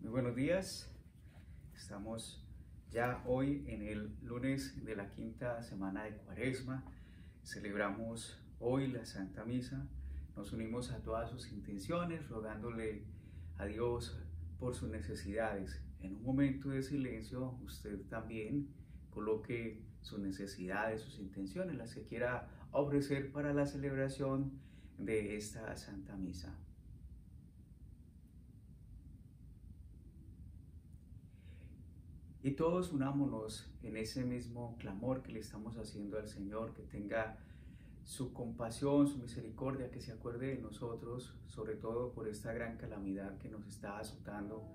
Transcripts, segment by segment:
Muy buenos días. Estamos ya hoy en el lunes de la quinta semana de Cuaresma. Celebramos hoy la Santa Misa. Nos unimos a todas sus intenciones, rogándole a Dios por sus necesidades. En un momento de silencio, usted también coloque sus necesidades, sus intenciones, las que quiera ofrecer para la celebración de esta Santa Misa. Y todos unámonos en ese mismo clamor que le estamos haciendo al Señor, que tenga su compasión, su misericordia, que se acuerde de nosotros, sobre todo por esta gran calamidad que nos está azotando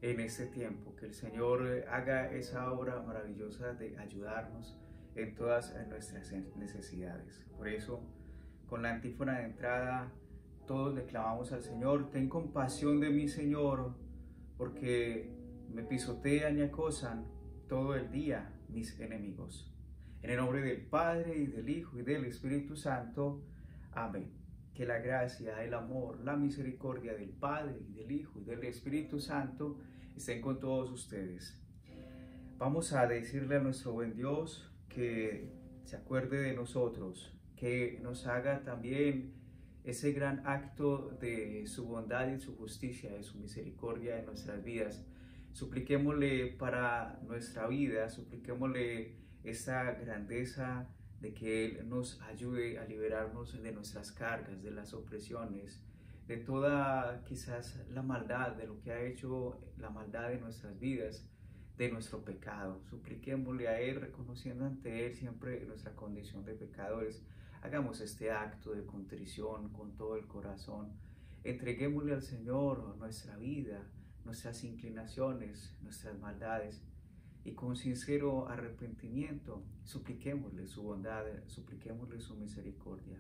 en este tiempo. Que el Señor haga esa obra maravillosa de ayudarnos en todas nuestras necesidades. Por eso, con la antífona de entrada, todos le clamamos al Señor: ten compasión de mí, Señor, porque me pisotean y acosan todo el día mis enemigos. En el nombre del Padre, y del Hijo, y del Espíritu Santo. Amén. Que la gracia, el amor, la misericordia del Padre, y del Hijo, y del Espíritu Santo estén con todos ustedes. Vamos a decirle a nuestro buen Dios que se acuerde de nosotros, que nos haga también ese gran acto de su bondad y su justicia, de su misericordia en nuestras vidas. Supliquémosle para nuestra vida, supliquémosle esa grandeza de que Él nos ayude a liberarnos de nuestras cargas, de las opresiones, de toda quizás la maldad, de lo que ha hecho la maldad de nuestras vidas, de nuestro pecado. Supliquémosle a Él, reconociendo ante Él siempre nuestra condición de pecadores. Hagamos este acto de contrición con todo el corazón. Entreguémosle al Señor nuestra vida, nuestras inclinaciones, nuestras maldades, y con sincero arrepentimiento supliquémosle su bondad, supliquémosle su misericordia.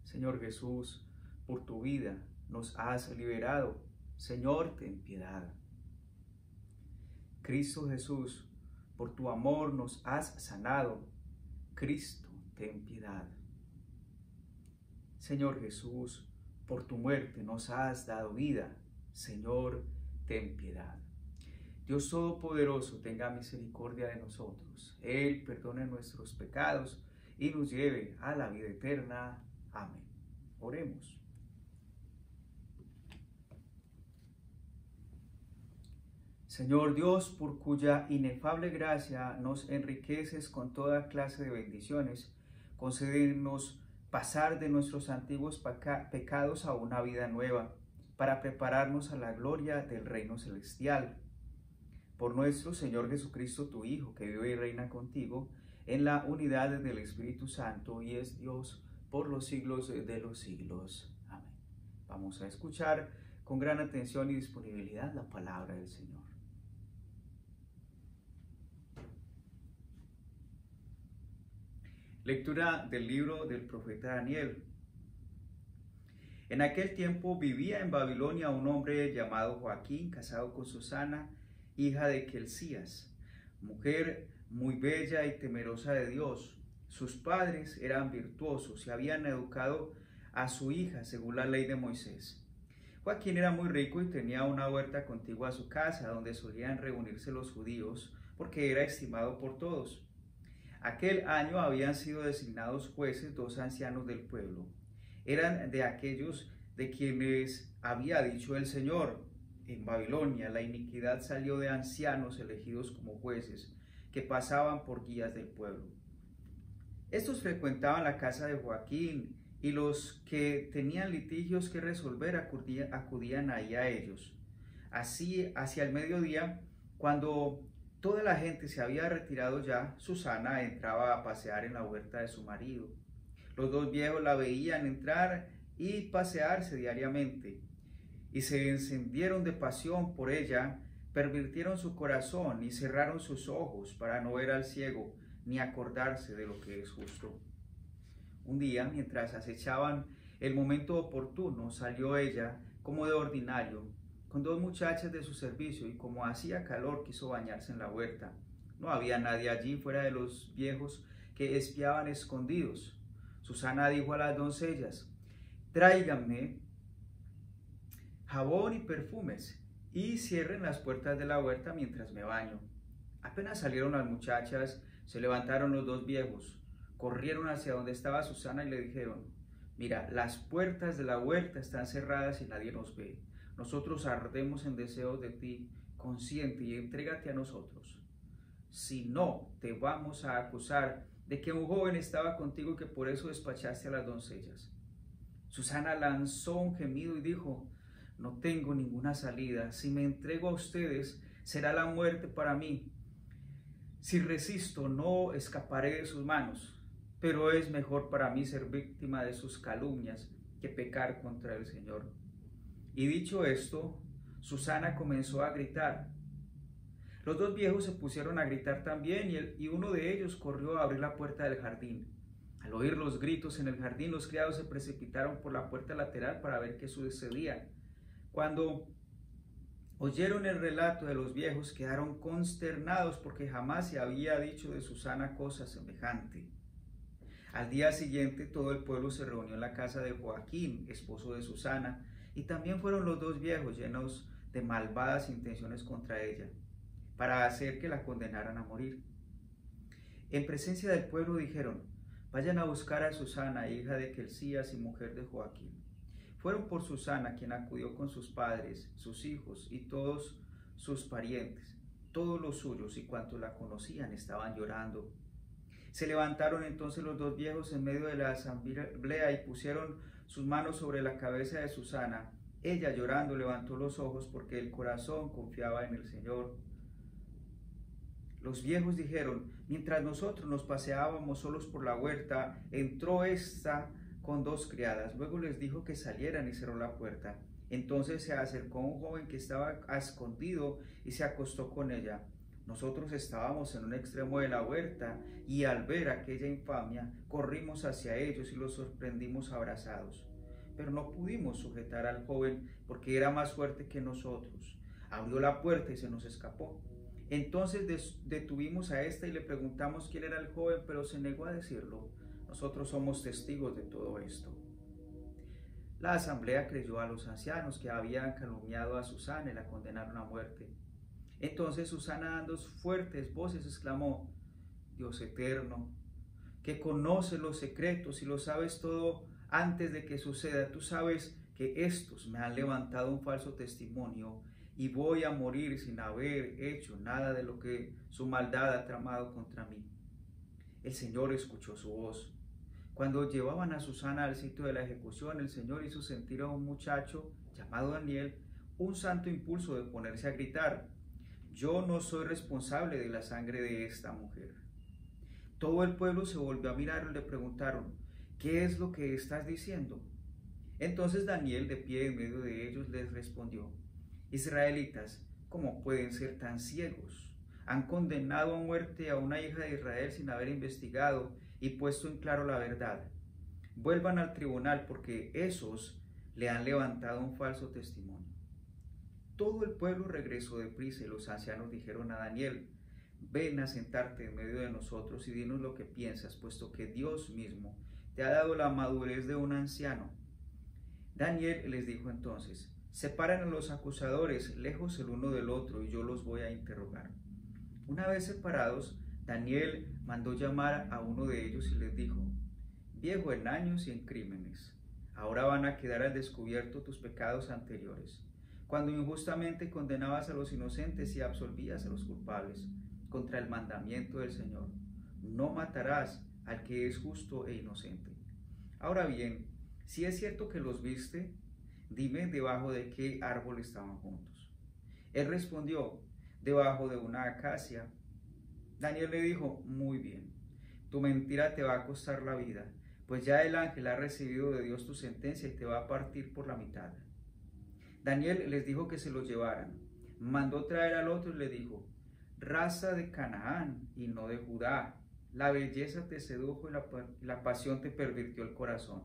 Señor Jesús, por tu vida nos has liberado. Señor, ten piedad. Cristo Jesús, por tu amor nos has sanado. Cristo, ten piedad. Señor Jesús, por tu muerte nos has dado vida. Señor, ten piedad. Dios Todopoderoso, tenga misericordia de nosotros. Él perdone nuestros pecados y nos lleve a la vida eterna. Amén. Oremos. Señor Dios, por cuya inefable gracia nos enriqueces con toda clase de bendiciones, concédenos pasar de nuestros antiguos pecados a una vida nueva, para prepararnos a la gloria del reino celestial. Por nuestro Señor Jesucristo, tu Hijo, que vive y reina contigo, en la unidad del Espíritu Santo, y es Dios por los siglos de los siglos. Amén. Vamos a escuchar con gran atención y disponibilidad la palabra del Señor. Lectura del libro del profeta Daniel. En aquel tiempo vivía en Babilonia un hombre llamado Joaquín, casado con Susana, hija de Kelcías, mujer muy bella y temerosa de Dios. Sus padres eran virtuosos y habían educado a su hija según la ley de Moisés. Joaquín era muy rico y tenía una huerta contigua a su casa, donde solían reunirse los judíos, porque era estimado por todos. Aquel año habían sido designados jueces dos ancianos del pueblo. Eran de aquellos de quienes había dicho el Señor: en Babilonia la iniquidad salió de ancianos elegidos como jueces, que pasaban por guías del pueblo. Estos frecuentaban la casa de Joaquín, y los que tenían litigios que resolver acudían ahí a ellos. Así, hacia el mediodía, cuando toda la gente se había retirado ya, Susana entraba a pasear en la huerta de su marido. Los dos viejos la veían entrar y pasearse diariamente, y se encendieron de pasión por ella, pervirtieron su corazón y cerraron sus ojos para no ver al ciego ni acordarse de lo que es justo. Un día, mientras acechaban el momento oportuno, salió ella, como de ordinario, con dos muchachas de su servicio, y como hacía calor quiso bañarse en la huerta. No había nadie allí fuera de los viejos que espiaban escondidos. Susana dijo a las doncellas: tráiganme jabón y perfumes y cierren las puertas de la huerta mientras me baño. Apenas salieron las muchachas, se levantaron los dos viejos, corrieron hacia donde estaba Susana y le dijeron: mira, las puertas de la huerta están cerradas y nadie nos ve. Nosotros ardemos en deseos de ti. Consiente y entrégate a nosotros. Si no, te vamos a acusar de que un joven estaba contigo y que por eso despachaste a las doncellas. Susana lanzó un gemido y dijo: no tengo ninguna salida. Si me entrego a ustedes, será la muerte para mí. Si resisto, no escaparé de sus manos. Pero es mejor para mí ser víctima de sus calumnias que pecar contra el Señor. Y dicho esto, Susana comenzó a gritar. Los dos viejos se pusieron a gritar también y uno de ellos corrió a abrir la puerta del jardín. Al oír los gritos en el jardín, los criados se precipitaron por la puerta lateral para ver qué sucedía. Cuando oyeron el relato de los viejos, quedaron consternados porque jamás se había dicho de Susana cosa semejante. Al día siguiente, todo el pueblo se reunió en la casa de Joaquín, esposo de Susana, y también fueron los dos viejos llenos de malvadas intenciones contra ella, para hacer que la condenaran a morir. En presencia del pueblo dijeron: vayan a buscar a Susana, hija de Quelcías y mujer de Joaquín. Fueron por Susana, quien acudió con sus padres, sus hijos y todos sus parientes. Todos los suyos y cuantos la conocían estaban llorando. Se levantaron entonces los dos viejos en medio de la asamblea y pusieron sus manos sobre la cabeza de Susana. Ella, llorando, levantó los ojos porque el corazón confiaba en el Señor. Los viejos dijeron: mientras nosotros nos paseábamos solos por la huerta, entró esta con dos criadas. Luego les dijo que salieran y cerró la puerta. Entonces se acercó un joven que estaba escondido y se acostó con ella. Nosotros estábamos en un extremo de la huerta y al ver aquella infamia corrimos hacia ellos y los sorprendimos abrazados. Pero no pudimos sujetar al joven porque era más fuerte que nosotros. Abrió la puerta y se nos escapó. Entonces detuvimos a esta y le preguntamos quién era el joven, pero se negó a decirlo. Nosotros somos testigos de todo esto. La asamblea creyó a los ancianos que habían calumniado a Susana y la condenaron a muerte. Entonces Susana, dando fuertes voces, exclamó: Dios eterno, que conoce los secretos y lo sabes todo antes de que suceda, tú sabes que estos me han levantado un falso testimonio y voy a morir sin haber hecho nada de lo que su maldad ha tramado contra mí. El Señor escuchó su voz. Cuando llevaban a Susana al sitio de la ejecución, el Señor hizo sentir a un muchacho llamado Daniel un santo impulso de ponerse a gritar: yo no soy responsable de la sangre de esta mujer. Todo el pueblo se volvió a mirar y le preguntaron: ¿qué es lo que estás diciendo? Entonces Daniel, de pie en medio de ellos, les respondió: Israelitas, ¿cómo pueden ser tan ciegos? Han condenado a muerte a una hija de Israel sin haber investigado y puesto en claro la verdad. Vuelvan al tribunal porque esos le han levantado un falso testimonio. Todo el pueblo regresó deprisa y los ancianos dijeron a Daniel: ven a sentarte en medio de nosotros y dinos lo que piensas, puesto que Dios mismo te ha dado la madurez de un anciano. Daniel les dijo entonces: separen a los acusadores lejos el uno del otro y yo los voy a interrogar. Una vez separados, Daniel mandó llamar a uno de ellos y les dijo: viejo en años y en crímenes, ahora van a quedar al descubierto tus pecados anteriores, cuando injustamente condenabas a los inocentes y absolvías a los culpables, contra el mandamiento del Señor: no matarás al que es justo e inocente. Ahora bien, si es cierto que los viste, dime debajo de qué árbol estaban juntos. Él respondió: debajo de una acacia. Daniel le dijo: muy bien, tu mentira te va a costar la vida, pues ya el ángel ha recibido de Dios tu sentencia y te va a partir por la mitad. Daniel les dijo que se lo llevaran. Mandó traer al otro y le dijo: raza de Canaán y no de Judá, la belleza te sedujo y la pasión te pervirtió el corazón.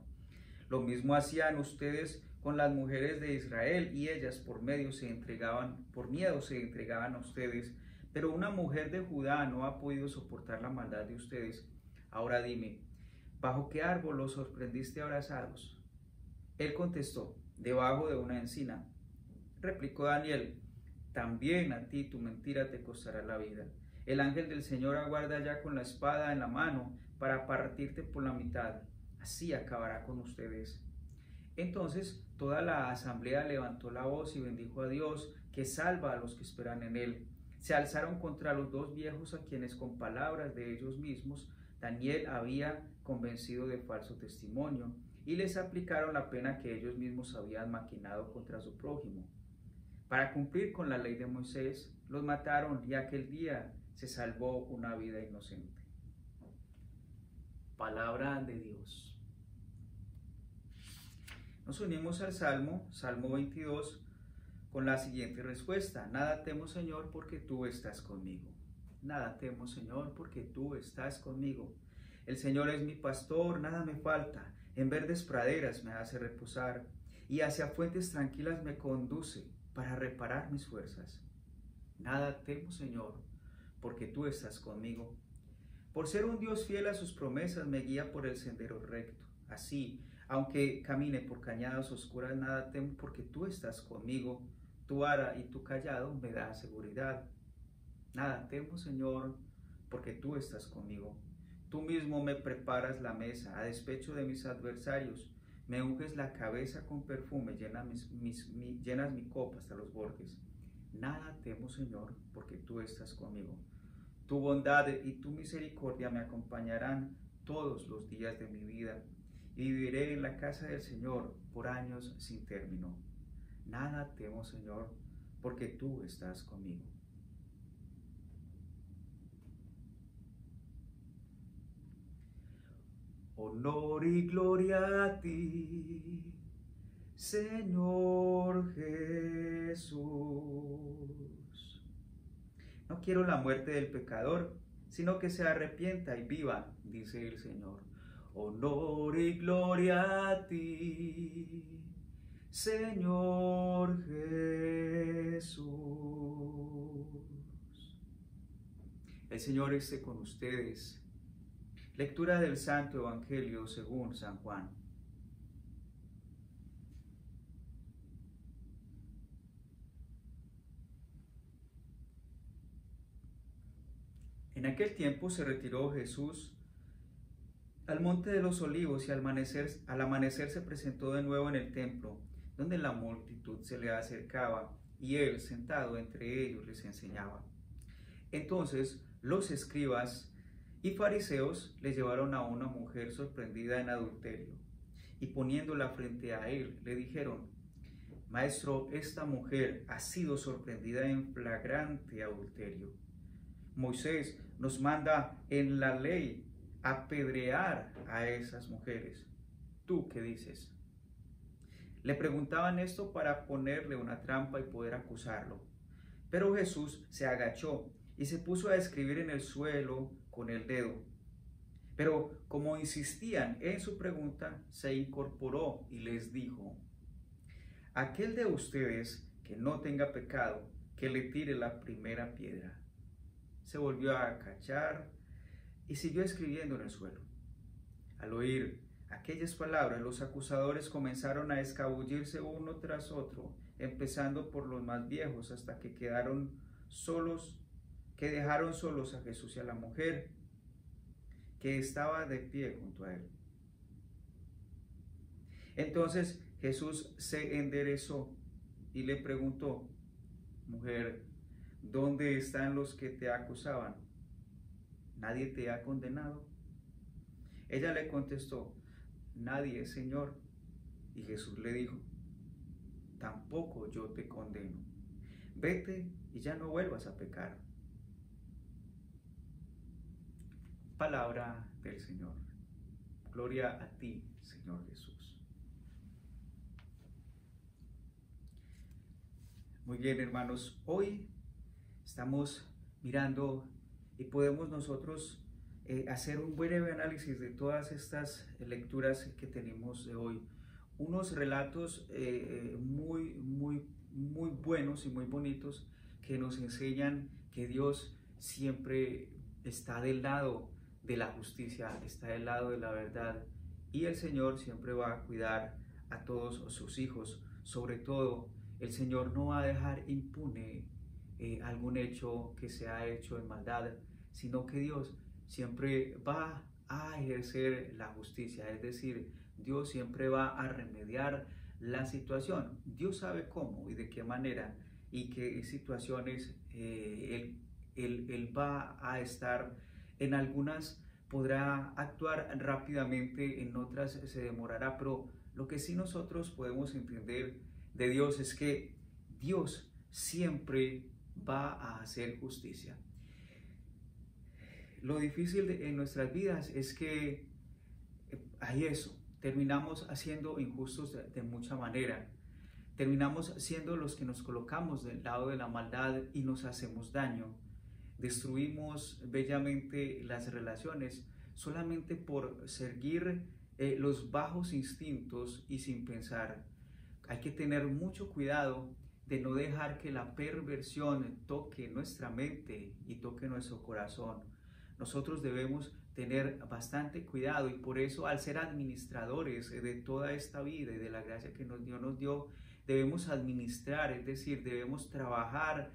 Lo mismo hacían ustedes con las mujeres de Israel y ellas por miedo se entregaban a ustedes, pero una mujer de Judá no ha podido soportar la maldad de ustedes. Ahora dime, ¿Bajo qué árbol los sorprendiste abrazados? Él contestó, debajo de una encina. Replicó Daniel, también a ti tu mentira te costará la vida. El ángel del Señor aguarda ya con la espada en la mano para partirte por la mitad. Así acabará con ustedes. Entonces toda la asamblea levantó la voz y bendijo a Dios, que salva a los que esperan en él. Se alzaron contra los dos viejos a quienes con palabras de ellos mismos Daniel había convencido de falso testimonio, y les aplicaron la pena que ellos mismos habían maquinado contra su prójimo. Para cumplir con la ley de Moisés, los mataron y aquel día se salvó una vida inocente. Palabra de Dios. Nos unimos al Salmo 22, con la siguiente respuesta. Nada temo, Señor, porque tú estás conmigo. Nada temo, Señor, porque tú estás conmigo. El Señor es mi pastor, nada me falta. En verdes praderas me hace reposar y hacia fuentes tranquilas me conduce para reparar mis fuerzas. Nada temo, Señor, porque tú estás conmigo. Por ser un Dios fiel a sus promesas, me guía por el sendero recto. Así, aunque camine por cañadas oscuras, nada temo porque tú estás conmigo. Tu vara y tu cayado me dan seguridad. Nada temo, Señor, porque tú estás conmigo. Tú mismo me preparas la mesa a despecho de mis adversarios. Me unges la cabeza con perfume, llenas mi copa hasta los bordes. Nada temo, Señor, porque tú estás conmigo. Tu bondad y tu misericordia me acompañarán todos los días de mi vida, y viviré en la casa del Señor por años sin término. Nada temo, Señor, porque tú estás conmigo. Honor y gloria a ti, Señor Jesús. No quiero la muerte del pecador, sino que se arrepienta y viva, dice el Señor. Honor y gloria a ti, Señor Jesús. El Señor esté con ustedes. Lectura del Santo Evangelio según San Juan. En aquel tiempo se retiró Jesús al monte de los olivos y al amanecer se presentó de nuevo en el templo, donde la multitud se le acercaba y él, sentado entre ellos, les enseñaba. Entonces los escribas y fariseos le llevaron a una mujer sorprendida en adulterio y poniéndola frente a él le dijeron: Maestro, esta mujer ha sido sorprendida en flagrante adulterio. Moisés nos manda en la ley apedrear a esas mujeres. ¿Tú qué dices? Le preguntaban esto para ponerle una trampa y poder acusarlo. Pero Jesús se agachó y se puso a escribir en el suelo con el dedo. Pero como insistían en su pregunta, se incorporó y les dijo: aquel de ustedes que no tenga pecado, que le tire la primera piedra. Se volvió a agachar y siguió escribiendo en el suelo. Al oír aquellas palabras, los acusadores comenzaron a escabullirse uno tras otro, empezando por los más viejos, hasta que dejaron solos a Jesús y a la mujer que estaba de pie junto a él. Entonces Jesús se enderezó y le preguntó: mujer, ¿dónde están los que te acusaban? ¿Nadie te ha condenado? Ella le contestó: nadie, Señor. Y Jesús le dijo: tampoco yo te condeno. Vete y ya no vuelvas a pecar. Palabra del Señor. Gloria a ti, Señor Jesús. Muy bien, hermanos, hoy estamos mirando y podemos nosotros hacer un breve análisis de todas estas lecturas que tenemos de hoy. Unos relatos muy buenos y muy bonitos que nos enseñan que Dios siempre está del lado de la justicia, está del lado de la verdad, y el Señor siempre va a cuidar a todos sus hijos. Sobre todo, el Señor no va a dejar impune algún hecho que se ha hecho en maldad, sino que Dios siempre va a ejercer la justicia, es decir, Dios siempre va a remediar la situación. Dios sabe cómo y de qué manera y qué situaciones él va a estar. En algunas podrá actuar rápidamente, en otras se demorará, pero lo que sí nosotros podemos entender de Dios es que Dios siempre va a hacer justicia. Lo difícil en nuestras vidas es que hay eso, terminamos siendo injustos de mucha manera, terminamos siendo los que nos colocamos del lado de la maldad y nos hacemos daño, destruimos bellamente las relaciones solamente por seguir los bajos instintos y sin pensar. Hay que tener mucho cuidado de no dejar que la perversión toque nuestra mente y toque nuestro corazón. Nosotros debemos tener bastante cuidado y por eso, al ser administradores de toda esta vida y de la gracia que Dios nos dio, debemos administrar, es decir, debemos trabajar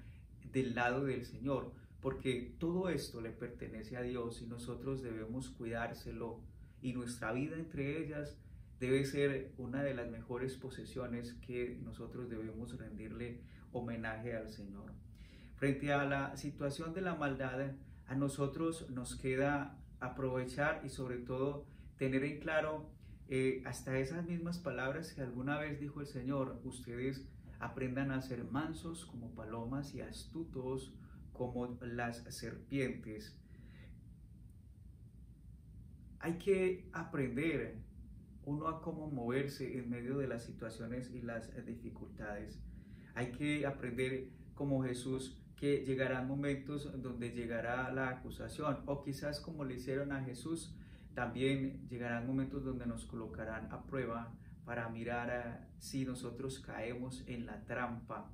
del lado del Señor, porque todo esto le pertenece a Dios y nosotros debemos cuidárselo, y nuestra vida entre ellas debe ser una de las mejores posesiones que nosotros debemos rendirle homenaje al Señor. Frente a la situación de la maldad, a nosotros nos queda aprovechar y sobre todo tener en claro hasta esas mismas palabras que alguna vez dijo el Señor: ustedes aprendan a ser mansos como palomas y astutos como las serpientes. Hay que aprender uno a cómo moverse en medio de las situaciones y las dificultades. Hay que aprender como Jesús, que llegarán momentos donde llegará la acusación, o quizás como le hicieron a Jesús, también llegarán momentos donde nos colocarán a prueba para mirar si nosotros caemos en la trampa.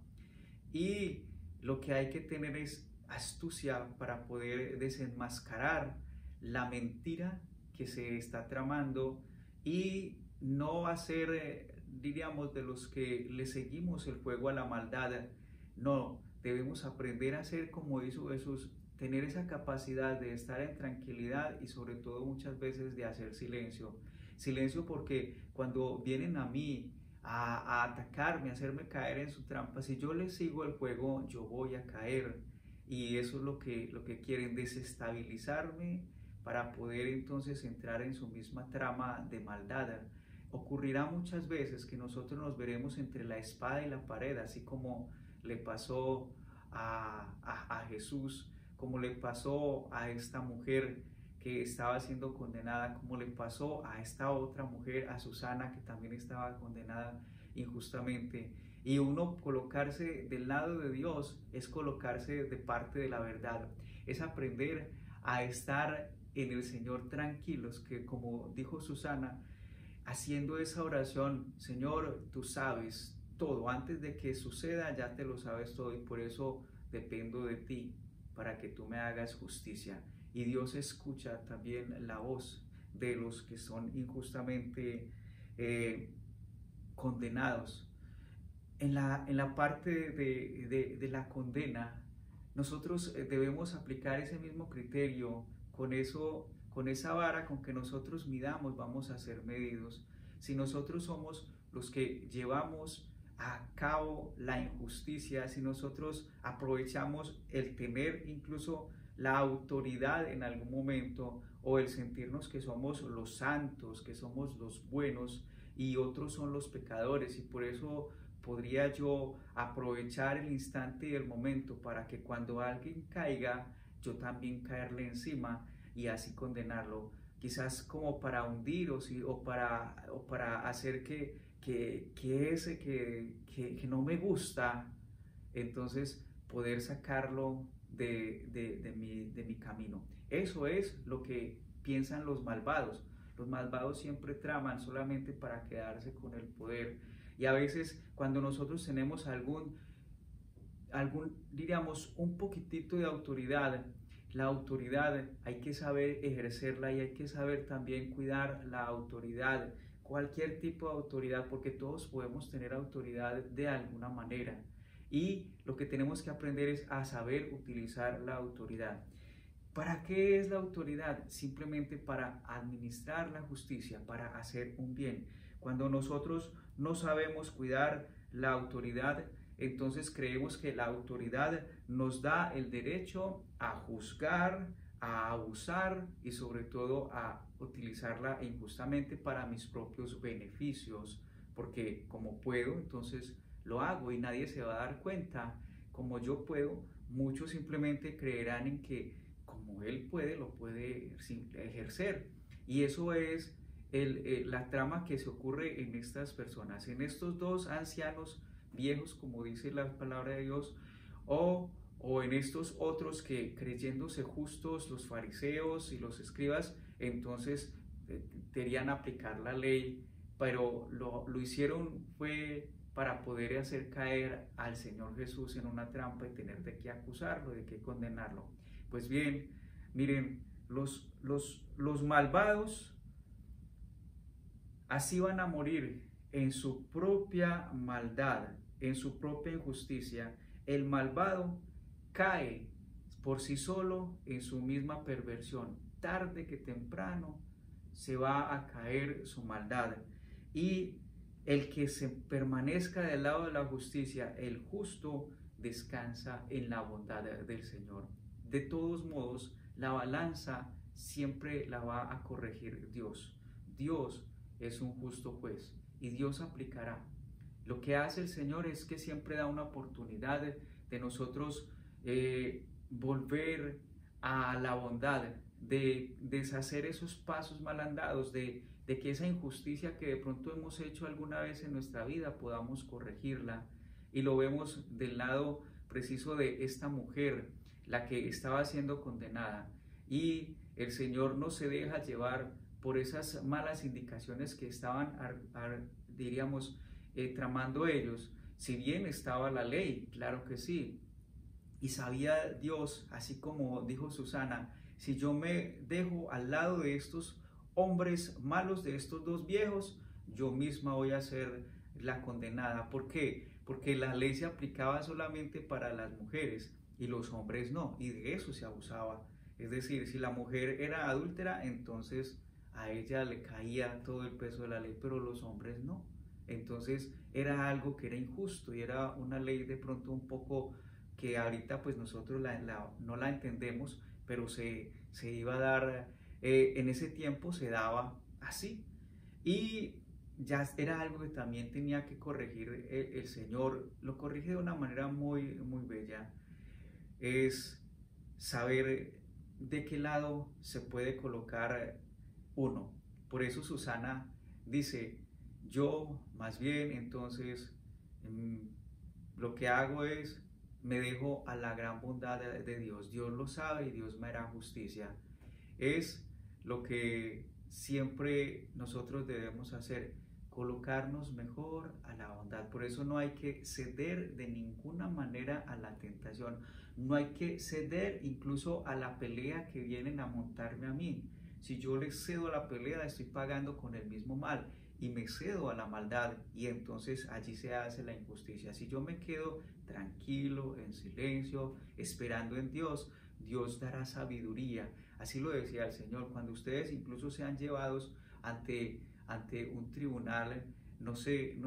Y lo que hay que tener es astucia para poder desenmascarar la mentira que se está tramando y no hacer, diríamos, de los que le seguimos el juego a la maldad. No, debemos aprender a ser como hizo Jesús, tener esa capacidad de estar en tranquilidad y sobre todo muchas veces de hacer silencio. Silencio, porque cuando vienen a mí a atacarme, a hacerme caer en su trampa, si yo les sigo el juego, yo voy a caer. Y eso es lo que quieren, desestabilizarme para poder entonces entrar en su misma trama de maldad. Ocurrirá muchas veces que nosotros nos veremos entre la espada y la pared, así como le pasó a Jesús, como le pasó a esta mujer que estaba siendo condenada, como le pasó a esta otra mujer, a Susana, que también estaba condenada injustamente. Y uno colocarse del lado de Dios es colocarse de parte de la verdad, es aprender a estar en el Señor tranquilos, que como dijo Susana, haciendo esa oración: Señor, tú sabes todo, antes de que suceda ya te lo sabes todo, y por eso dependo de ti para que tú me hagas justicia. Y Dios escucha también la voz de los que son injustamente condenados. En la parte de la condena, nosotros debemos aplicar ese mismo criterio. Con esa vara con que nosotros midamos, vamos a ser medidos. Si nosotros somos los que llevamos a cabo la injusticia, si nosotros aprovechamos el tener incluso la autoridad en algún momento, o el sentirnos que somos los santos, que somos los buenos y otros son los pecadores, y por eso podría yo aprovechar el instante y el momento para que cuando alguien caiga, yo también caerle encima y así condenarlo, quizás como para hundir o para hacer que ese que no me gusta, entonces poder sacarlo de mi camino. Eso es lo que piensan los malvados. Los malvados siempre traman solamente para quedarse con el poder. Y a veces cuando nosotros tenemos diríamos, un poquitito de autoridad, la autoridad hay que saber ejercerla y hay que saber también cuidar la autoridad, cualquier tipo de autoridad, porque todos podemos tener autoridad de alguna manera. Y lo que tenemos que aprender es a saber utilizar la autoridad. ¿Para qué es la autoridad? Simplemente para administrar la justicia, para hacer un bien. Cuando nosotros no sabemos cuidar la autoridad, entonces creemos que la autoridad nos da el derecho a juzgar, a abusar y sobre todo a utilizarla injustamente para mis propios beneficios, porque como puedo, entonces lo hago y nadie se va a dar cuenta. Como yo puedo, muchos simplemente creerán en que como él puede, lo puede ejercer. Y eso es la trama que se ocurre en estas personas, en estos dos ancianos viejos, como dice la palabra de Dios, o en estos otros que creyéndose justos, los fariseos y los escribas, entonces querían aplicar la ley, pero lo hicieron fue para poder hacer caer al Señor Jesús en una trampa y tener de qué acusarlo, de qué condenarlo. Pues bien, miren, los malvados así van a morir en su propia maldad, en su propia injusticia. El malvado cae por sí solo en su misma perversión. Tarde que temprano se va a caer su maldad. Y el que se permanezca del lado de la justicia, el justo, descansa en la bondad del Señor. De todos modos, la balanza siempre la va a corregir Dios. Dios es un justo juez y Dios aplicará. Lo que hace el Señor es que siempre da una oportunidad de nosotros volver a la bondad, de deshacer esos pasos mal andados, de que esa injusticia que de pronto hemos hecho alguna vez en nuestra vida podamos corregirla. Y lo vemos del lado preciso de esta mujer, la que estaba siendo condenada. Y el Señor no se deja llevar por esas malas indicaciones que estaban, diríamos, tramando ellos. Si bien estaba la ley, claro que sí, y sabía Dios, así como dijo Susana, si yo me dejo al lado de estos hombres malos, de estos dos viejos, yo misma voy a ser la condenada. ¿Por qué? Porque la ley se aplicaba solamente para las mujeres y los hombres no, y de eso se abusaba. Es decir, si la mujer era adúltera, entonces a ella le caía todo el peso de la ley, pero los hombres no. Entonces era algo que era injusto y era una ley de pronto un poco que ahorita pues nosotros no la entendemos, pero se iba a dar, en ese tiempo se daba así. Y ya era algo que también tenía que corregir el Señor. Lo corrige de una manera muy, muy bella. Es saber de qué lado se puede colocar uno. Por eso Susana dice, yo más bien entonces lo que hago es me dejo a la gran bondad de Dios. Dios lo sabe y Dios me hará justicia. Es lo que siempre nosotros debemos hacer, colocarnos mejor a la bondad. Por eso no hay que ceder de ninguna manera a la tentación. No hay que ceder incluso a la pelea que vienen a montarme a mí. Si yo les cedo a la pelea, estoy pagando con el mismo mal y me cedo a la maldad y entonces allí se hace la injusticia. Si yo me quedo tranquilo, en silencio, esperando en Dios, Dios dará sabiduría. Así lo decía el Señor. Cuando ustedes incluso sean llevados ante un tribunal, no se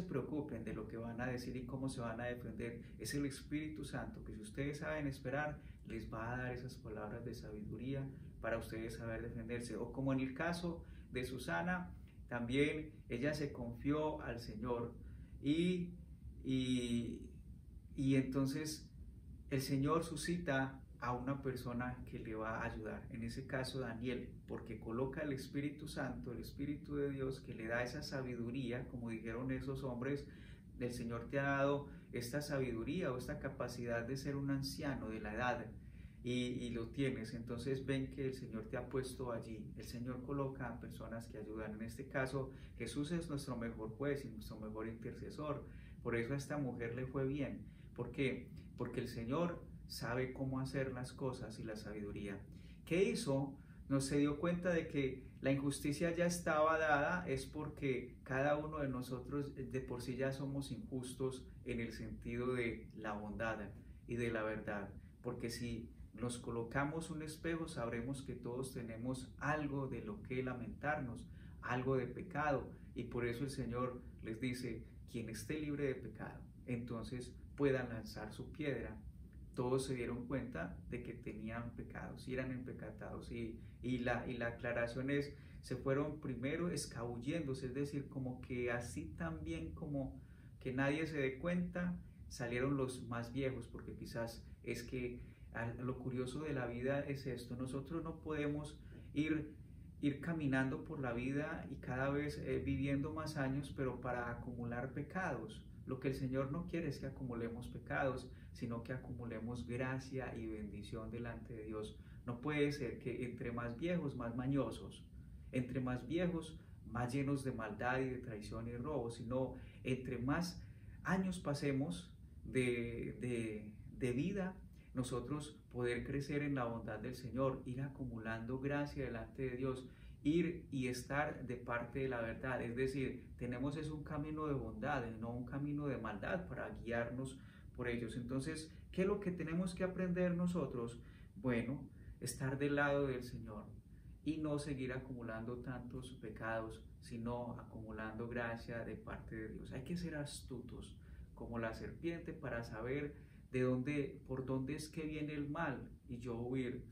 preocupen de lo que van a decir y cómo se van a defender. Es el Espíritu Santo que, si ustedes saben esperar, les va a dar esas palabras de sabiduría para ustedes saber defenderse. O como en el caso de Susana, también ella se confió al Señor y entonces el Señor suscita a una persona que le va a ayudar, en ese caso Daniel, porque coloca el Espíritu Santo, el Espíritu de Dios, que le da esa sabiduría. Como dijeron esos hombres, el Señor te ha dado esta sabiduría o esta capacidad de ser un anciano de la edad, y lo tienes. Entonces ven que el Señor te ha puesto allí. El Señor coloca a personas que ayudan. En este caso, Jesús es nuestro mejor juez y nuestro mejor intercesor. Por eso a esta mujer le fue bien. ¿Por qué? Porque el Señor sabe cómo hacer las cosas y la sabiduría. ¿Qué hizo? No se dio cuenta de que la injusticia ya estaba dada, es porque cada uno de nosotros de por sí ya somos injustos en el sentido de la bondad y de la verdad. Porque si nos colocamos un espejo, sabremos que todos tenemos algo de lo que lamentarnos, algo de pecado. Y por eso el Señor les dice, quien esté libre de pecado, entonces puedan lanzar su piedra. Todos se dieron cuenta de que tenían pecados y eran empecatados. Y la aclaración es, se fueron primero escabulléndose, es decir, como que así también como que nadie se dé cuenta, salieron los más viejos, porque quizás es que lo curioso de la vida es esto, nosotros no podemos ir caminando por la vida y cada vez viviendo más años, pero para acumular pecados. Lo que el Señor no quiere es que acumulemos pecados, sino que acumulemos gracia y bendición delante de Dios. No puede ser que entre más viejos, más mañosos, entre más viejos, más llenos de maldad y de traición y robo, sino entre más años pasemos de vida, nosotros poder crecer en la bondad del Señor, ir acumulando gracia delante de Dios, ir y estar de parte de la verdad. Es decir, tenemos es un camino de bondad, no un camino de maldad para guiarnos por ellos. Entonces, ¿qué es lo que tenemos que aprender nosotros? Bueno, estar del lado del Señor y no seguir acumulando tantos pecados, sino acumulando gracia de parte de Dios. Hay que ser astutos como la serpiente para saber por dónde es que viene el mal y yo huir,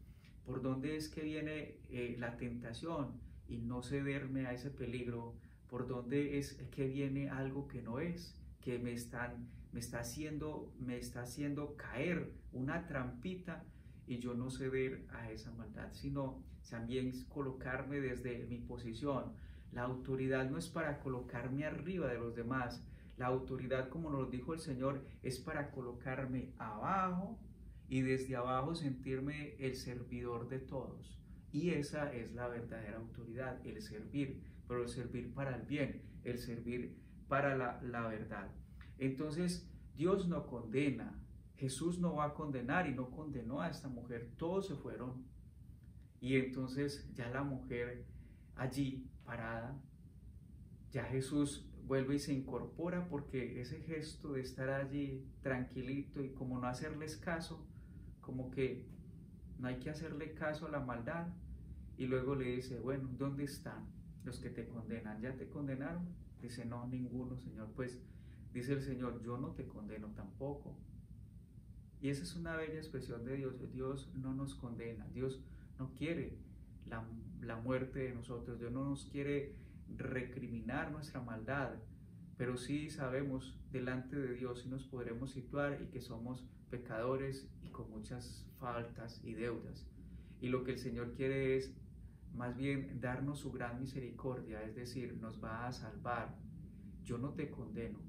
por dónde es que viene la tentación y no cederme a ese peligro, por dónde es que viene algo que no es, que me está haciendo caer una trampita y yo no ceder a esa maldad, sino también colocarme desde mi posición. La autoridad no es para colocarme arriba de los demás. La autoridad, como nos dijo el Señor, es para colocarme abajo y desde abajo sentirme el servidor de todos. Y esa es la verdadera autoridad, el servir, pero el servir para el bien, el servir para la verdad. Entonces, Dios no condena, Jesús no va a condenar y no condenó a esta mujer, todos se fueron. Y entonces ya la mujer allí parada, ya Jesús vuelve y se incorpora, porque ese gesto de estar allí tranquilito y como no hacerles caso, como que no hay que hacerle caso a la maldad, y luego le dice, bueno, ¿dónde están los que te condenan? ¿Ya te condenaron? Dice, no, ninguno, Señor. Pues dice el Señor, yo no te condeno tampoco. Y esa es una bella expresión de Dios. Dios no nos condena, Dios no quiere la muerte de nosotros, Dios no nos quiere recriminar nuestra maldad, pero sí sabemos delante de Dios y nos podremos situar y que somos pecadores y con muchas faltas y deudas. Y lo que el Señor quiere es más bien darnos su gran misericordia, es decir, nos va a salvar. Yo no te condeno,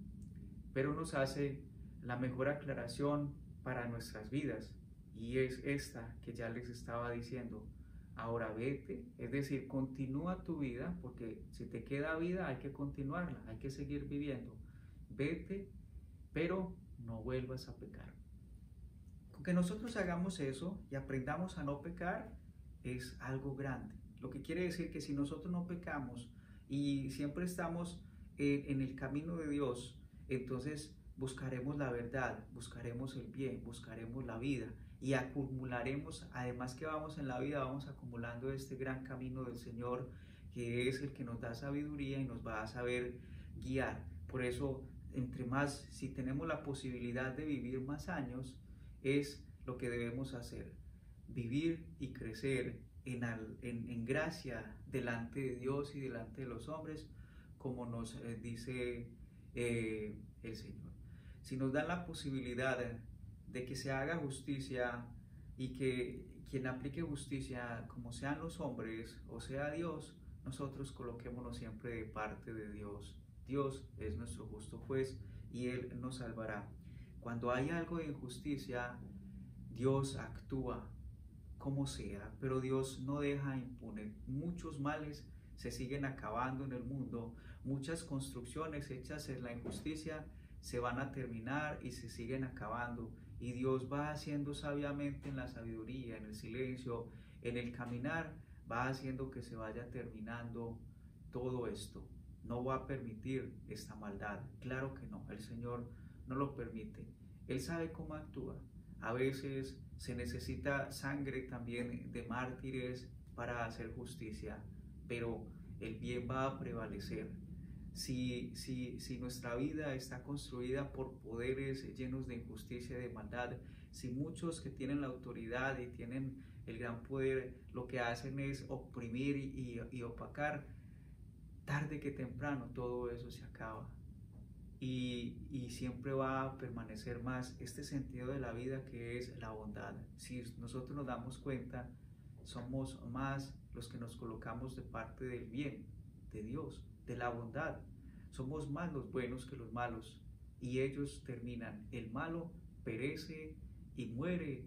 pero nos hace la mejor aclaración para nuestras vidas, y es esta que ya les estaba diciendo. Ahora vete, es decir, continúa tu vida, porque si te queda vida hay que continuarla, hay que seguir viviendo. Vete, pero no vuelvas a pecar. Con que nosotros hagamos eso y aprendamos a no pecar es algo grande. Lo que quiere decir que si nosotros no pecamos y siempre estamos en el camino de Dios, entonces buscaremos la verdad, buscaremos el bien, buscaremos la vida y acumularemos, además que vamos en la vida, vamos acumulando este gran camino del Señor, que es el que nos da sabiduría y nos va a saber guiar. Por eso, entre más, si tenemos la posibilidad de vivir más años, es lo que debemos hacer, vivir y crecer en gracia delante de Dios y delante de los hombres, como nos dice el Señor. Si nos dan la posibilidad de que se haga justicia y que quien aplique justicia, como sean los hombres o sea Dios, nosotros coloquémonos siempre de parte de Dios. Dios es nuestro justo juez y Él nos salvará. Cuando hay algo de injusticia, Dios actúa como sea, pero Dios no deja impune. Muchos males se siguen acabando en el mundo, muchas construcciones hechas en la injusticia se van a terminar y se siguen acabando, y Dios va haciendo sabiamente en la sabiduría, en el silencio, en el caminar, va haciendo que se vaya terminando todo esto. No va a permitir esta maldad, claro que no, el Señor no lo permite. Él sabe cómo actúa. A veces se necesita sangre también de mártires para hacer justicia, pero el bien va a prevalecer. Si nuestra vida está construida por poderes llenos de injusticia y de maldad, si muchos que tienen la autoridad y tienen el gran poder lo que hacen es oprimir y opacar, tarde que temprano todo eso se acaba. Y siempre va a permanecer más este sentido de la vida que es la bondad. Si nosotros nos damos cuenta, somos más los que nos colocamos de parte del bien, de Dios, de la bondad. Somos más los buenos que los malos y ellos terminan. El malo perece y muere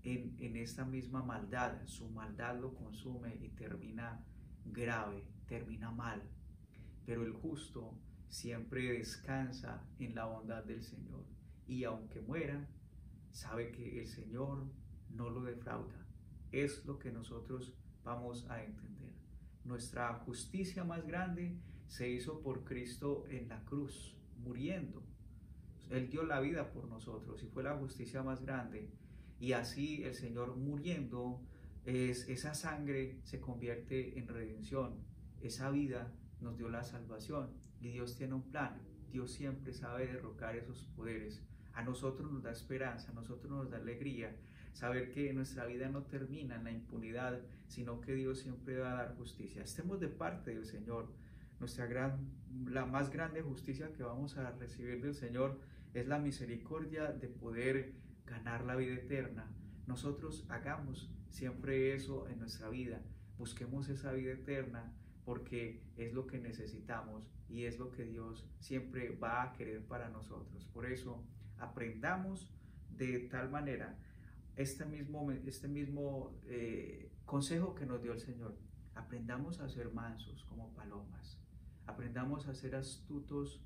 en esta misma maldad. Su maldad lo consume y termina grave, termina mal. Pero el justo siempre descansa en la bondad del Señor y aunque muera, sabe que el Señor no lo defrauda. Es lo que nosotros vamos a entender. Nuestra justicia más grande se hizo por Cristo en la cruz, muriendo. Él dio la vida por nosotros y fue la justicia más grande. Y así el Señor muriendo, esa sangre se convierte en redención. Esa vida nos dio la salvación y Dios tiene un plan. Dios siempre sabe derrocar esos poderes. A nosotros nos da esperanza, a nosotros nos da alegría saber que nuestra vida no termina en la impunidad, sino que Dios siempre va a dar justicia. Estemos de parte del Señor. La más grande justicia que vamos a recibir del Señor es la misericordia de poder ganar la vida eterna. Nosotros hagamos siempre eso en nuestra vida. Busquemos esa vida eterna porque es lo que necesitamos y es lo que Dios siempre va a querer para nosotros. Por eso aprendamos de tal manera este mismo consejo que nos dio el Señor. Aprendamos a ser mansos como palomas. Aprendamos a ser astutos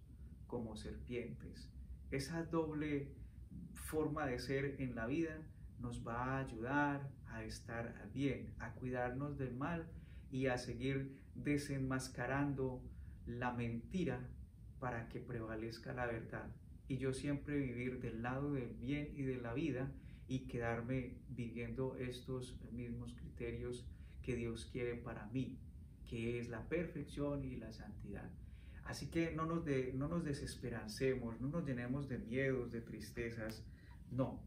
como serpientes. Esa doble forma de ser en la vida nos va a ayudar a estar bien, a cuidarnos del mal y a seguir desenmascarando la mentira para que prevalezca la verdad. Y yo siempre vivir del lado del bien y de la vida y quedarme viviendo estos mismos criterios que Dios quiere para mí, que es la perfección y la santidad. Así que no nos desesperancemos, no nos llenemos de miedos, de tristezas, no,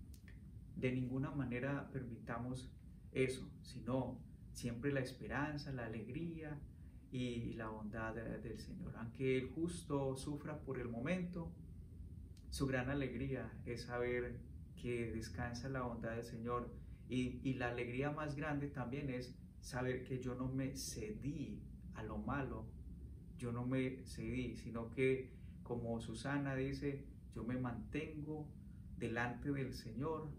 de ninguna manera permitamos eso, sino siempre la esperanza, la alegría y la bondad del Señor. Aunque el justo sufra por el momento, su gran alegría es saber que descansa la bondad del Señor y la alegría más grande también es saber que yo no me cedí a lo malo, yo no me cedí, sino que como Susana dice, yo me mantengo delante del Señor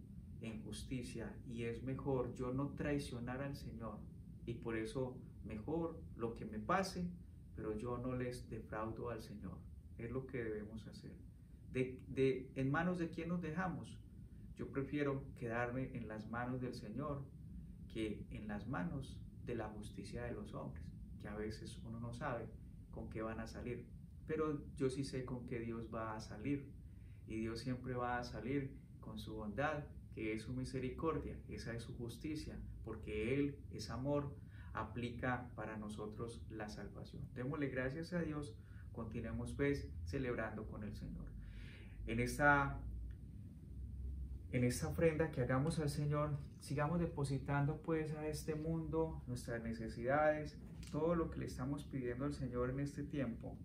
en justicia y es mejor yo no traicionar al Señor y por eso mejor lo que me pase, pero yo no les defraudo al Señor. Es lo que debemos hacer. ¿En manos de quién nos dejamos? Yo prefiero quedarme en las manos del Señor que en las manos de la justicia de los hombres, que a veces uno no sabe con qué van a salir, pero yo sí sé con qué Dios va a salir y Dios siempre va a salir con su bondad, que es su misericordia, esa es su justicia, porque Él es amor, aplica para nosotros la salvación. Démosle gracias a Dios, continuemos pues celebrando con el Señor. En esta ofrenda que hagamos al Señor, sigamos depositando pues a este mundo nuestras necesidades, todo lo que le estamos pidiendo al Señor en este tiempo,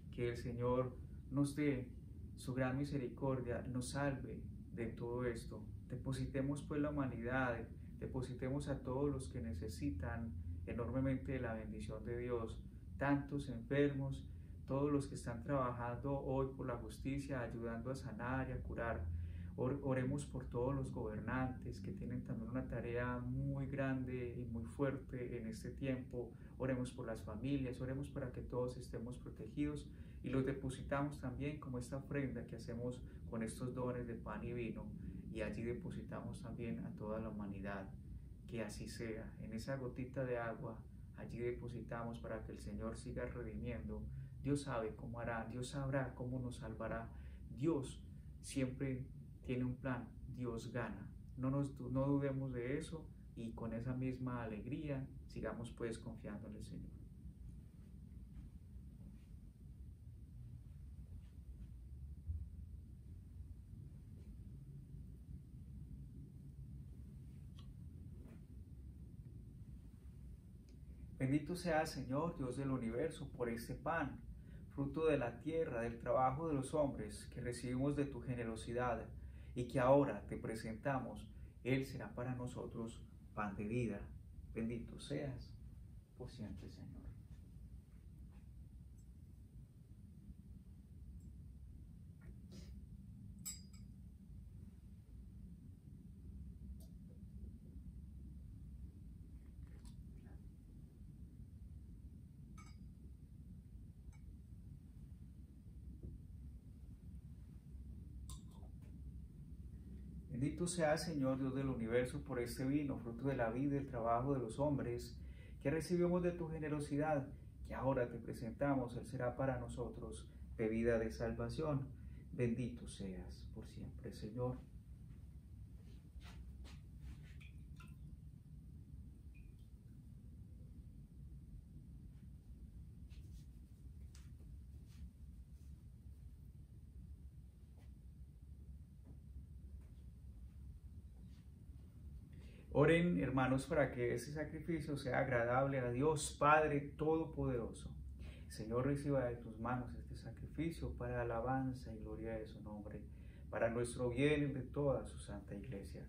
que el Señor nos dé su gran misericordia, nos salve de todo esto. Depositemos pues la humanidad, depositemos a todos los que necesitan enormemente de la bendición de Dios, tantos enfermos, todos los que están trabajando hoy por la justicia, ayudando a sanar y a curar. Oremos por todos los gobernantes que tienen también una tarea muy grande y muy fuerte en este tiempo. Oremos por las familias, oremos para que todos estemos protegidos y los depositamos también como esta ofrenda que hacemos con estos dones de pan y vino y allí depositamos también a toda la humanidad. Que así sea. En esa gotita de agua, allí depositamos para que el Señor siga redimiendo. Dios sabe cómo hará, Dios sabrá cómo nos salvará. Dios siempre tiene un plan, Dios gana. No dudemos de eso y con esa misma alegría sigamos pues confiando en el Señor. Bendito sea el Señor, Dios del universo, por este pan, fruto de la tierra, del trabajo de los hombres, que recibimos de tu generosidad y que ahora te presentamos. Él será para nosotros pan de vida. Bendito seas por siempre, Señor. Bendito sea, Señor, Dios del universo, por este vino, fruto de la vida y del trabajo de los hombres, que recibimos de tu generosidad, que ahora te presentamos. Él será para nosotros bebida de salvación. Bendito seas por siempre, Señor. Oren, hermanos, para que ese sacrificio sea agradable a Dios Padre Todopoderoso. Señor, reciba de tus manos este sacrificio para alabanza y gloria de su nombre, para nuestro bien y de toda su santa iglesia.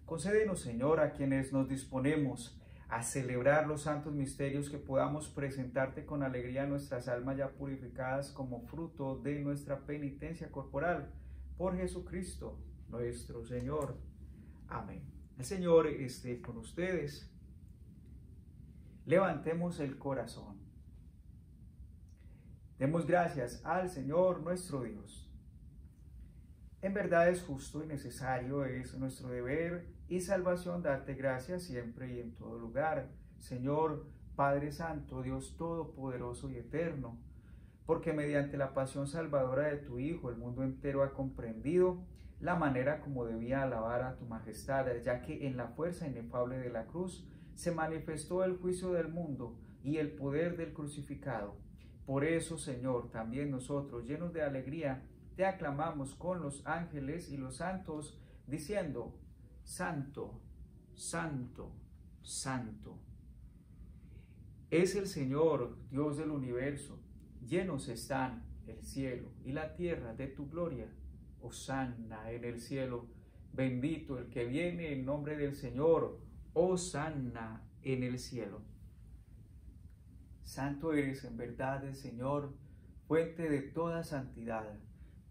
Concédenos, Señor, a quienes nos disponemos a celebrar los santos misterios, que podamos presentarte con alegría nuestras almas ya purificadas como fruto de nuestra penitencia corporal. Por Jesucristo, nuestro Señor. Amén. El Señor esté con ustedes. Levantemos el corazón. Demos gracias al Señor nuestro Dios. En verdad es justo y necesario, es nuestro deber y salvación darte gracias siempre y en todo lugar, Señor Padre Santo, Dios Todopoderoso y Eterno, porque mediante la pasión salvadora de tu Hijo el mundo entero ha comprendido la manera como debía alabar a tu majestad, ya que en la fuerza inefable de la cruz se manifestó el juicio del mundo y el poder del crucificado. Por eso, Señor, también nosotros, llenos de alegría, te aclamamos con los ángeles y los santos, diciendo: Santo, Santo, Santo. Es el Señor, Dios del universo. Llenos están el cielo y la tierra de tu gloria. Hosanna en el cielo. Bendito el que viene en nombre del Señor. Hosanna en el cielo. Santo eres en verdad el Señor, fuente de toda santidad.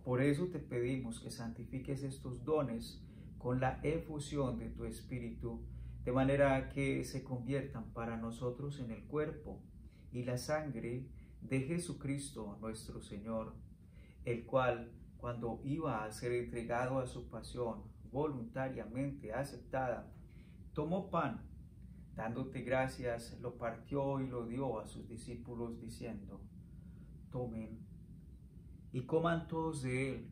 Por eso te pedimos que santifiques estos dones con la efusión de tu Espíritu, de manera que se conviertan para nosotros en el cuerpo y la sangre de Jesucristo nuestro Señor, el cual, cuando iba a ser entregado a su pasión voluntariamente aceptada, tomó pan, dándote gracias, lo partió y lo dio a sus discípulos, diciendo: Tomen y coman todos de él,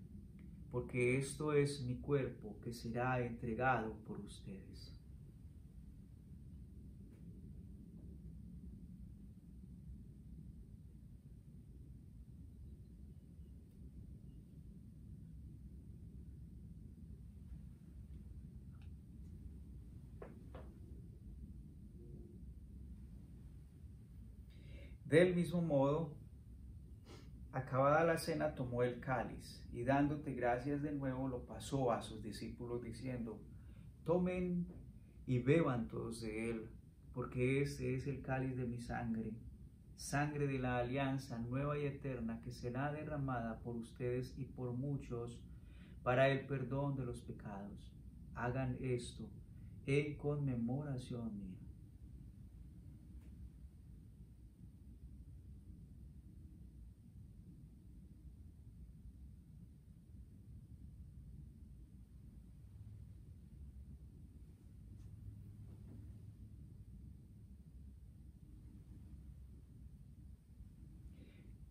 porque esto es mi cuerpo que será entregado por ustedes. Del mismo modo, acabada la cena, tomó el cáliz y dándote gracias de nuevo lo pasó a sus discípulos, diciendo: Tomen y beban todos de él, porque este es el cáliz de mi sangre, sangre de la alianza nueva y eterna, que será derramada por ustedes y por muchos para el perdón de los pecados. Hagan esto en conmemoración mía.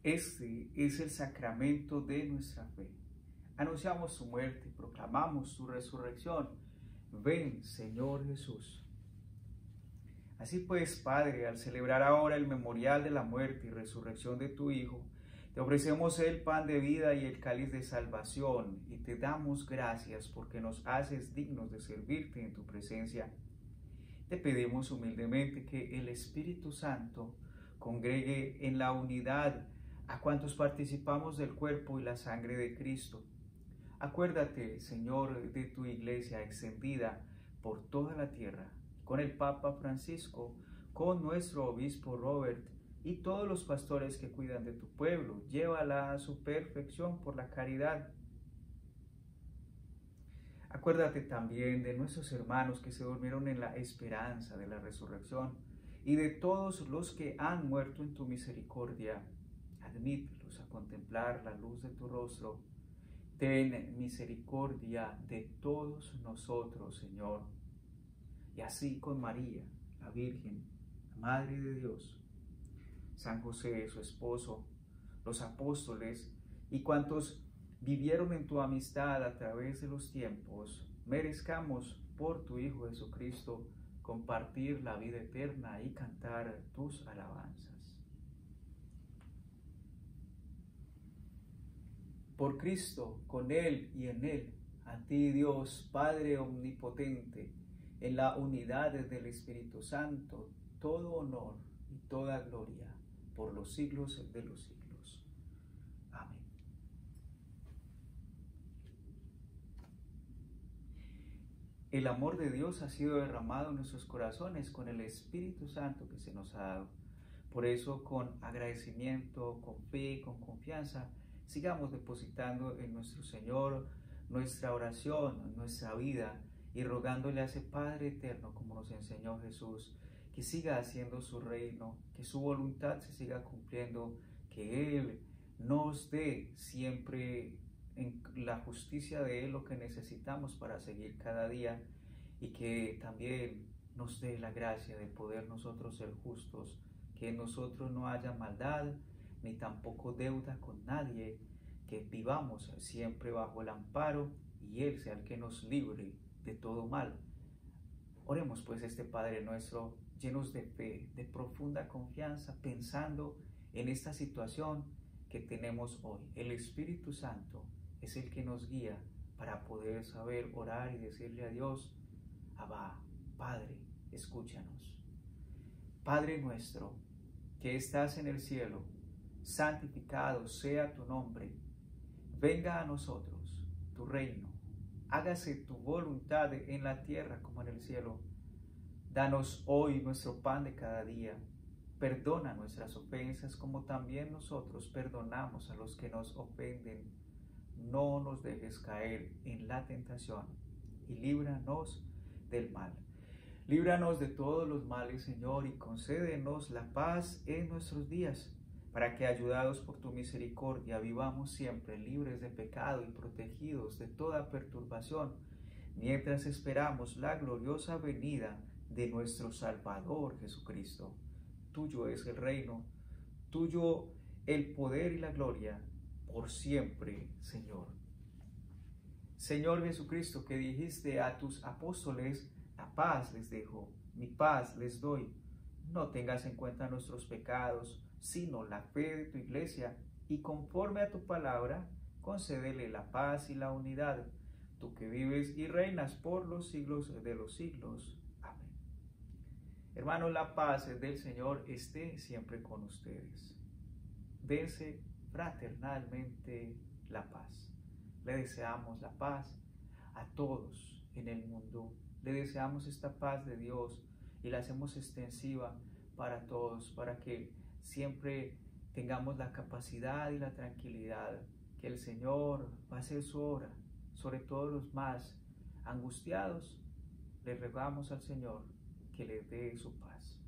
Este es el sacramento de nuestra fe. Anunciamos su muerte y proclamamos su resurrección. Ven, Señor Jesús. Así pues, Padre, al celebrar ahora el memorial de la muerte y resurrección de tu Hijo, te ofrecemos el pan de vida y el cáliz de salvación, y te damos gracias porque nos haces dignos de servirte en tu presencia. Te pedimos humildemente que el Espíritu Santo congregue en la unidad a cuantos participamos del cuerpo y la sangre de Cristo. Acuérdate, Señor, de tu iglesia extendida por toda la tierra, con el Papa Francisco, con nuestro obispo Robert y todos los pastores que cuidan de tu pueblo. Llévala a su perfección por la caridad. Acuérdate también de nuestros hermanos que se durmieron en la esperanza de la resurrección y de todos los que han muerto en tu misericordia. Admítelos a contemplar la luz de tu rostro. Ten misericordia de todos nosotros, Señor. Y así con María, la Virgen, la Madre de Dios, San José, su esposo, los apóstoles y cuantos vivieron en tu amistad a través de los tiempos, merezcamos por tu Hijo Jesucristo compartir la vida eterna y cantar tus alabanzas. Por Cristo, con Él y en Él, a ti Dios, Padre omnipotente, en la unidad del Espíritu Santo, todo honor y toda gloria por los siglos de los siglos. Amén. El amor de Dios ha sido derramado en nuestros corazones con el Espíritu Santo que se nos ha dado. Por eso, con agradecimiento, con fe, con confianza, sigamos depositando en nuestro Señor nuestra oración, nuestra vida, y rogándole a ese Padre eterno, como nos enseñó Jesús, que siga haciendo su reino, que su voluntad se siga cumpliendo, que Él nos dé siempre en la justicia de Él lo que necesitamos para seguir cada día, y que también nos dé la gracia de poder nosotros ser justos, que en nosotros no haya maldad, ni tampoco deuda con nadie, que vivamos siempre bajo el amparo, y Él sea el que nos libre de todo mal. Oremos pues este Padre nuestro, llenos de fe, de profunda confianza, pensando en esta situación que tenemos hoy. El Espíritu Santo es el que nos guía para poder saber orar y decirle a Dios: Abba, Padre, escúchanos. Padre nuestro, que estás en el cielo, santificado sea tu nombre. Venga a nosotros tu reino. Hágase tu voluntad en la tierra como en el cielo. Danos hoy nuestro pan de cada día. Perdona nuestras ofensas como también nosotros perdonamos a los que nos ofenden. No nos dejes caer en la tentación y líbranos del mal. Líbranos de todos los males, Señor, y concédenos la paz en nuestros días, para que, ayudados por tu misericordia, vivamos siempre libres de pecado y protegidos de toda perturbación, mientras esperamos la gloriosa venida de nuestro Salvador Jesucristo. Tuyo es el reino, tuyo el poder y la gloria, por siempre, Señor. Señor Jesucristo, que dijiste a tus apóstoles: la paz les dejo, mi paz les doy. No tengas en cuenta nuestros pecados, sino la fe de tu iglesia, y conforme a tu palabra, concédele la paz y la unidad, tú que vives y reinas por los siglos de los siglos. Amén. Hermanos, la paz del Señor esté siempre con ustedes. Dense fraternalmente la paz. Le deseamos la paz a todos en el mundo. Le deseamos esta paz de Dios y la hacemos extensiva para todos, para que siempre tengamos la capacidad y la tranquilidad que el Señor va a hacer su obra. Sobre todo los más angustiados, le rogamos al Señor que les dé su paz.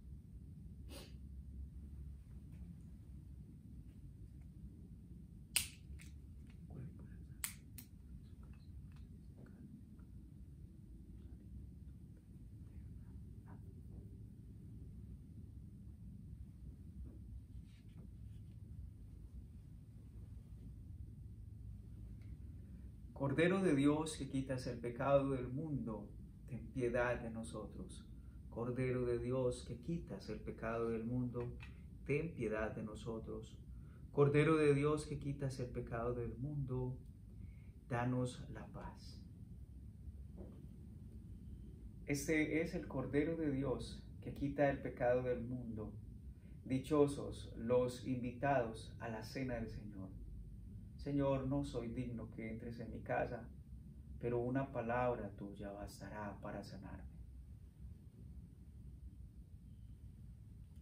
Cordero de Dios que quitas el pecado del mundo, ten piedad de nosotros. Cordero de Dios que quitas el pecado del mundo, ten piedad de nosotros. Cordero de Dios que quitas el pecado del mundo, danos la paz. Este es el Cordero de Dios que quita el pecado del mundo. Dichosos los invitados a la cena del Señor. Señor, no soy digno que entres en mi casa, pero una palabra tuya bastará para sanarme.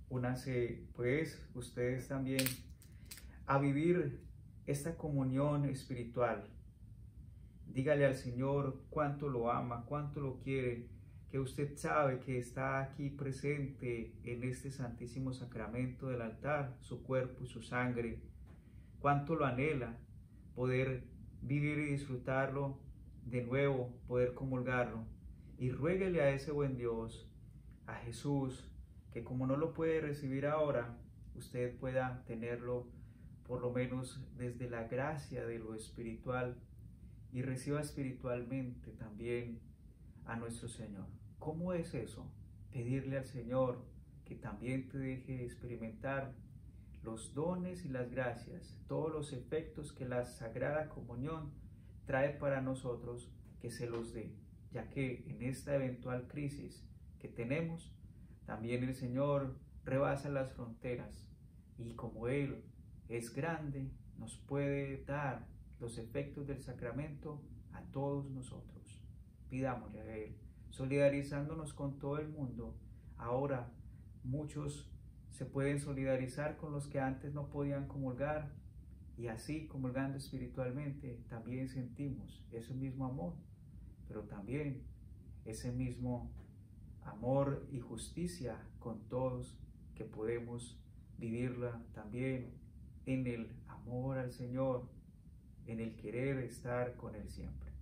Únanse, pues, ustedes también a vivir esta comunión espiritual. Dígale al Señor cuánto lo ama, cuánto lo quiere, que usted sabe que está aquí presente en este santísimo sacramento del altar, su cuerpo y su sangre. Cuánto lo anhela poder vivir y disfrutarlo de nuevo, poder comulgarlo. Y ruéguele a ese buen Dios, a Jesús, que como no lo puede recibir ahora, usted pueda tenerlo por lo menos desde la gracia de lo espiritual y reciba espiritualmente también a nuestro Señor. ¿Cómo es eso? Pedirle al Señor que también te deje experimentar los dones y las gracias, todos los efectos que la Sagrada Comunión trae para nosotros, que se los dé, ya que en esta eventual crisis que tenemos, también el Señor rebasa las fronteras y como Él es grande, nos puede dar los efectos del sacramento a todos nosotros. Pidámosle a Él, solidarizándonos con todo el mundo. Ahora muchos se pueden solidarizar con los que antes no podían comulgar, y así comulgando espiritualmente también sentimos ese mismo amor, pero también ese mismo amor y justicia con todos, que podemos vivirla también en el amor al Señor, en el querer estar con Él siempre.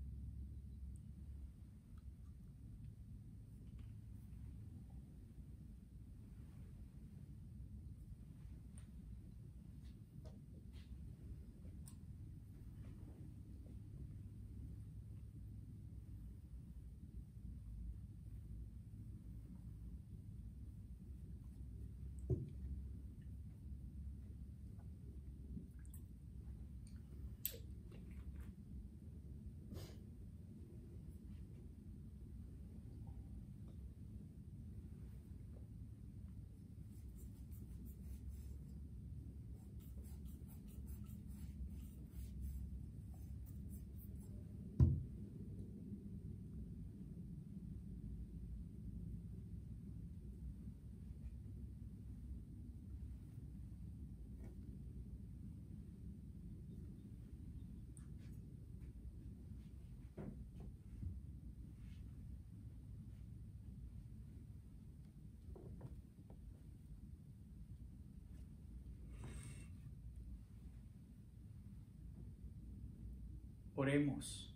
Oremos.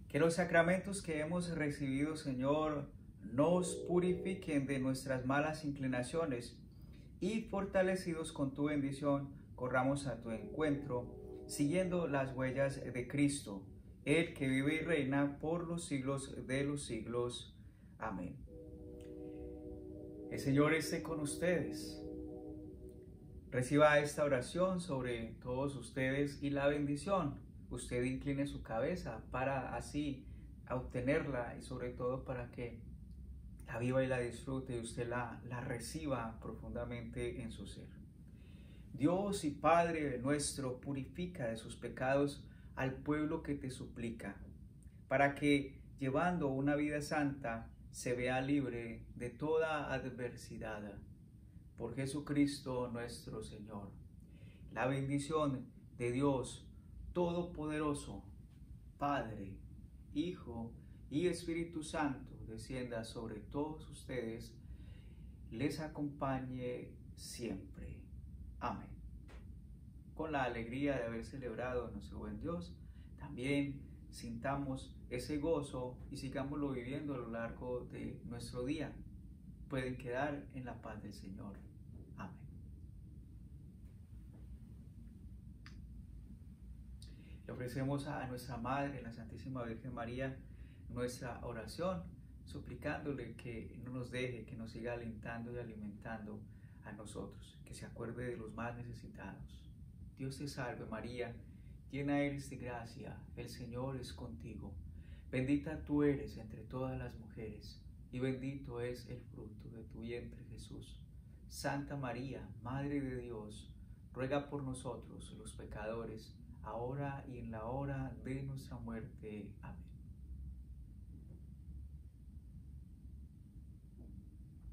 Que los sacramentos que hemos recibido, Señor, nos purifiquen de nuestras malas inclinaciones y, fortalecidos con tu bendición, corramos a tu encuentro, siguiendo las huellas de Cristo, el que vive y reina por los siglos de los siglos. Amén. El Señor esté con ustedes. Reciba esta oración sobre todos ustedes y la bendición. Usted incline su cabeza para así obtenerla y sobre todo para que la viva y la disfrute y usted la reciba profundamente en su ser. Dios y Padre nuestro, purifica de sus pecados al pueblo que te suplica, para que, llevando una vida santa, se vea libre de toda adversidad. Por Jesucristo nuestro Señor. La bendición de Dios Todopoderoso, Padre, Hijo y Espíritu Santo, descienda sobre todos ustedes, les acompañe siempre. Amén. Con la alegría de haber celebrado a nuestro buen Dios, también sintamos ese gozo y sigámoslo viviendo a lo largo de nuestro día. Pueden quedar en la paz del Señor. Amén. Le ofrecemos a nuestra Madre, la Santísima Virgen María, nuestra oración, suplicándole que no nos deje, que nos siga alentando y alimentando a nosotros, que se acuerde de los más necesitados. Dios te salve María, llena eres de gracia, el Señor es contigo. Bendita tú eres entre todas las mujeres, y bendito es el fruto de tu vientre Jesús. Santa María, Madre de Dios, ruega por nosotros los pecadores, ahora y en la hora de nuestra muerte. Amén.